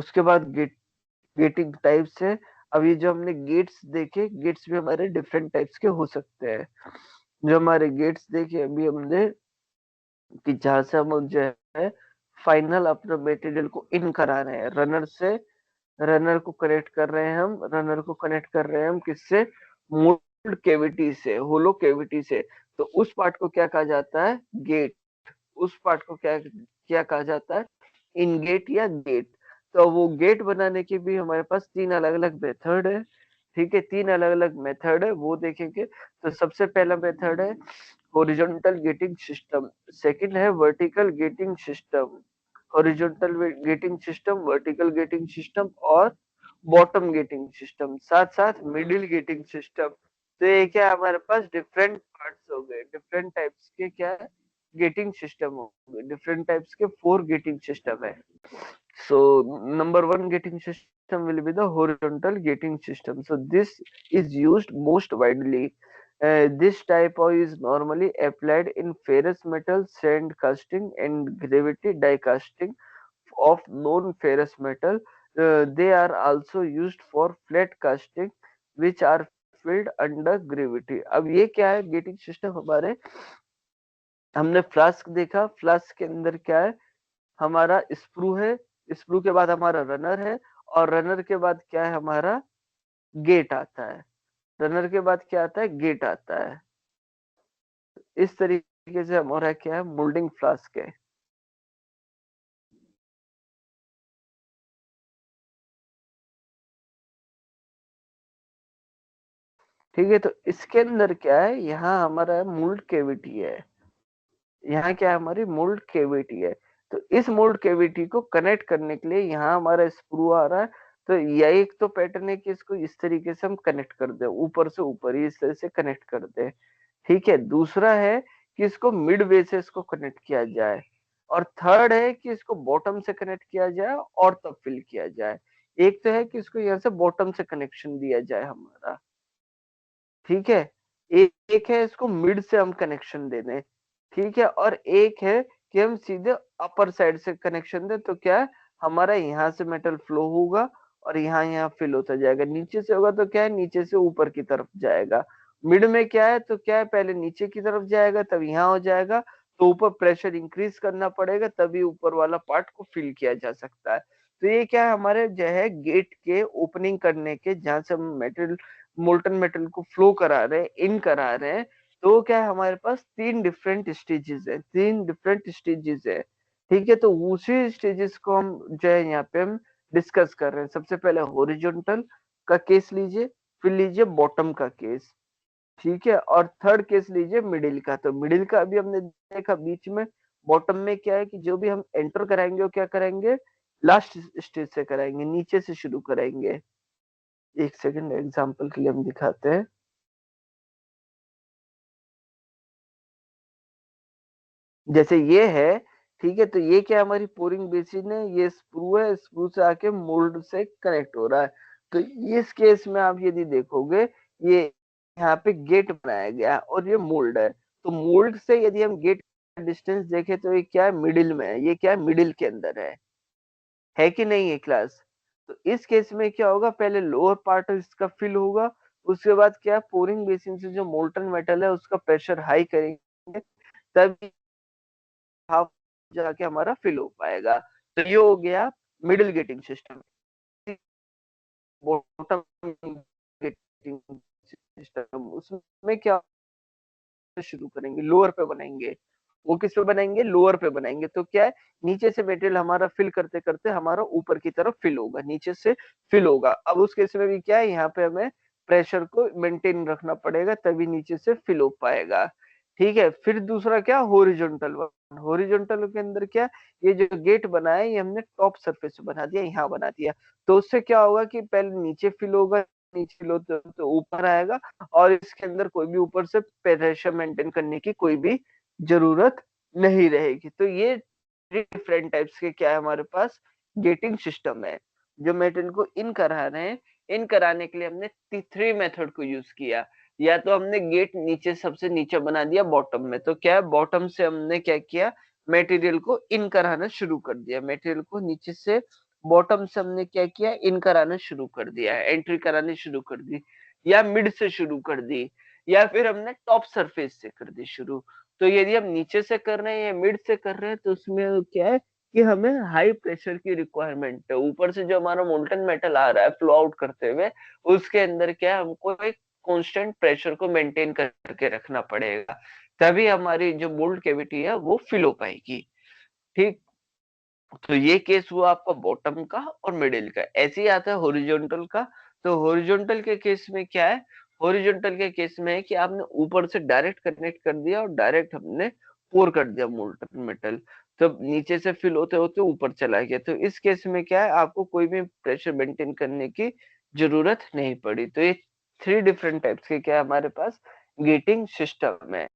उसके बाद getting types है। अब ये जो हमने गेट्स देखे, गेट्स भी हमारे डिफरेंट टाइप्स के हो सकते हैं। जो हमारे गेट्स देखे अभी हमने, कि जहां से हम जो है फाइनल अपना मटेरियल को इन करा रहे हैं, रनर से, रनर को कनेक्ट कर रहे हैं हम, रनर को कनेक्ट कर रहे हैं हम किससे, मोल्ड कैविटी से, होलो कैविटी से। तो उस पार्ट को क्या कहा जाता है, गेट। उस पार्ट को क्या क्या कहा जाता है, इनगेट या गेट। तो वो गेट बनाने के भी हमारे पास तीन अलग अलग मेथड है। ठीक है, तीन अलग अलग मेथड है, वो देखेंगे। तो सबसे पहला मेथड है हॉरिजॉन्टल गेटिंग सिस्टम, सेकंड है vertical getting system, horizontal getting system, vertical getting system और बॉटम गेटिंग सिस्टम, साथ साथ मिडिल गेटिंग सिस्टम। तो ये क्या है, हमारे पास डिफरेंट पार्ट्स हो गए, डिफरेंट टाइप्स के क्या है, गेटिंग सिस्टम हो गए, डिफरेंट टाइप्स के 4 गेटिंग सिस्टम है। So number one gating system will be the horizontal gating system. So this is used most widely. This type of is normally applied in ferrous metal sand casting and gravity die casting of non-ferrous metal. They are also used for flat casting, which are filled under gravity. अब ये क्या है getting system हमारे, हमने flask देखा, flask के अंदर क्या है, हमारा स्प्रू है, स्प्रू के बाद हमारा रनर है, और रनर के बाद क्या है हमारा, गेट आता है, रनर के बाद क्या आता है, गेट आता है। इस तरीके से हमारा क्या है, मोल्डिंग फ्लास्क है। ठीक है, तो इसके अंदर क्या है, यहाँ हमारा मोल्ड कैविटी है, यहाँ क्या है, हमारी मोल्ड कैविटी है। तो इस मोल्ड कैविटी को कनेक्ट करने के लिए यहाँ हमारा स्क्रू आ रहा है। तो यह एक तो पैटर्न है कि इसको इस तरीके से हम कनेक्ट कर दे, ऊपर से ऊपर ही इस तरह से कनेक्ट कर दे। ठीक है, दूसरा है कि इसको मिड वे से इसको कनेक्ट किया जाए, और थर्ड है कि इसको बॉटम से कनेक्ट किया जाए और तब फिल किया जाए। एक तो है कि इसको यहाँ से बॉटम से कनेक्शन दिया जाए हमारा, ठीक है, एक है इसको मिड से हम कनेक्शन दे दें, ठीक है, और एक है कि हम सीधे अपर साइड से कनेक्शन दें। तो क्या है, हमारा यहाँ से मेटल फ्लो होगा और यहाँ यहाँ फिल होता जाएगा, नीचे से होगा तो क्या है, नीचे से ऊपर की तरफ जाएगा। मिड में क्या है, तो क्या है, पहले नीचे की तरफ जाएगा तब यहाँ हो जाएगा, तो ऊपर प्रेशर इंक्रीज करना पड़ेगा तभी ऊपर वाला पार्ट को फिल किया जा सकता है। तो ये क्या है, हमारे जो है गेट के ओपनिंग करने के, जहां से हम मेटल, मोल्टन मेटल को फ्लो करा रहे हैं, इन करा रहे हैं। तो क्या है, हमारे पास तीन डिफरेंट स्टेजेस है, तीन डिफरेंट स्टेजेस है। ठीक है, तो उसी स्टेजेस को हम जो है यहाँ पे हम डिस्कस कर रहे हैं। सबसे पहले हॉरिजॉन्टल का केस लीजिए, फिर लीजिए बॉटम का केस, ठीक है, और थर्ड केस लीजिए मिडिल का। तो मिडिल का अभी हमने देखा बीच में, बॉटम में क्या है कि जो भी हम एंटर कराएंगे वो क्या करेंगे, लास्ट स्टेज से कराएंगे, नीचे से शुरू कराएंगे। एक सेकंड एग्जांपल के लिए हम दिखाते हैं। जैसे ये है, ठीक है, तो ये क्या है, हमारी पोरिंग बेसिन है, ये स्क्रू है, स्क्रू से आके मोल्ड से कनेक्ट हो रहा है। तो इस केस में आप यदि देखोगे, ये यहाँ पे गेट बनाया गया है और ये मोल्ड है। तो मोल्ड से यदि हम गेट का डिस्टेंस देखें तो ये क्या है, मिडिल में है, ये क्या है, मिडिल के अंदर है कि नहीं है क्लास। तो इस केस में क्या होगा, पहले लोअर पार्ट इसका फिल होगा, उसके बाद क्या, पोरिंग बेसिन से जो मोल्टन मेटल है उसका प्रेशर हाई करेंगे, तब हाफ जाके हमारा फिल हो पाएगा। तो ये हो गया middle getting system. Bottom getting system, उसमें क्या शुरू करेंगे, लोअर पे बनाएंगे। वो किस पे बनाएंगे, लोअर पे बनाएंगे। तो क्या है, नीचे से मटेरियल हमारा फिल करते करते हमारा ऊपर की तरफ फिल होगा, नीचे से फिल होगा। अब उस केस में भी क्या है, यहाँ पे हमें प्रेशर को मेंटेन रखना पड़ेगा तभी नीचे से फिल हो पाएगा। ठीक है, फिर दूसरा क्या, हॉरिजॉन्टल वन। हॉरिजॉन्टल के अंदर क्या, ये जो गेट बना है ये हमने टॉप सरफेस पे बना दिया, यहाँ बना दिया। तो उससे क्या होगा कि पहले नीचे फिल होगा, नीचे फिल होते तो ऊपर आएगा, और इसके अंदर कोई भी ऊपर से प्रेशर मेंटेन करने की कोई भी जरूरत नहीं रहेगी। तो ये डिफरेंट टाइप्स के क्या है हमारे पास, गेटिंग सिस्टम है। जो मेटेरियल को इन करा रहे हैं, इन कराने के लिए हमने थ्री मेथड को यूज किया। या तो हमने गेट नीचे, सबसे नीचे बना दिया बॉटम में, तो क्या है, बॉटम से हमने क्या किया, मटेरियल को इन कराना शुरू कर दिया, मटेरियल को नीचे से बॉटम से हमने क्या किया, इन कराना शुरू कर दिया है, एंट्री करानी शुरू कर दी, या मिड से शुरू कर दी, या फिर हमने टॉप सरफेस से कर दी शुरू। तो यदि हम नीचे से कर रहे हैं या मिड से कर रहे हैं तो उसमें क्या है कि हमें हाई प्रेशर की रिक्वायरमेंट है। ऊपर से जो हमारा मोल्टन मेटल आ रहा है फ्लो आउट करते हुए, उसके अंदर क्या है, हमको एक कांस्टेंट प्रेशर को मेंटेन करके रखना पड़ेगा, तभी हमारी जो मोल्ड कैविटी है वो फिल हो पाएगी। ठीक। तो ये केस हुआ आपका बॉटम का और मिडिल का। ऐसे ही आता है हॉरिजॉन्टल का। तो हॉरिजॉन्टल के केस में क्या है, हॉरिजॉन्टल के केस में है कि आपने ऊपर से डायरेक्ट कनेक्ट कर दिया और डायरेक्ट हमने पोर कर दिया मोल्टन मेटल, तो नीचे से फिल होते होते ऊपर चला गया। तो इस केस में क्या है, आपको कोई भी प्रेशर मेंटेन करने की जरूरत नहीं पड़ी। तो ये थ्री डिफरेंट टाइप्स के क्या है हमारे पास गेटिंग सिस्टम है।